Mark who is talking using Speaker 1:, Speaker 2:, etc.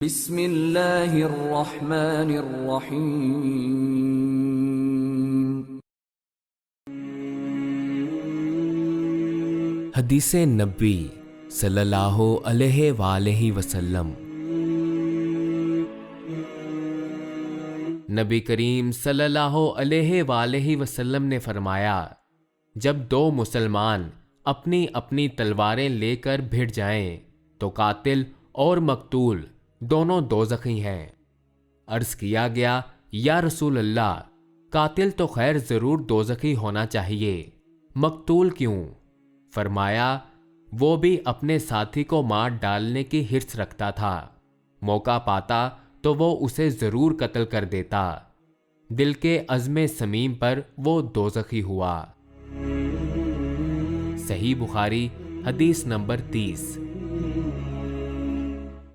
Speaker 1: बिस्मिल्लाहिर्रहमानिर्रहीम।
Speaker 2: हदीसे नबी सल्लल्लाहु अलैहि वसल्लम। नबी करीम सल्लल्लाहु अलैहि वसल्लम ने फरमाया, जब दो मुसलमान अपनी अपनी तलवारें लेकर भिड़ जाएं तो कातिल और मकतूल दोनों दोज़खी हैं। अर्ज किया गया, या रसूल अल्लाह, कातिल तो खैर जरूर दोज़खी होना चाहिए, मकतूल क्यों? फरमाया, वो भी अपने साथी को मार डालने की हिर्स रखता था, मौका पाता तो वो उसे जरूर कत्ल कर देता। दिल के अज़्मे समीम पर वो दोज़खी हुआ। सही बुखारी हदीस नंबर 30।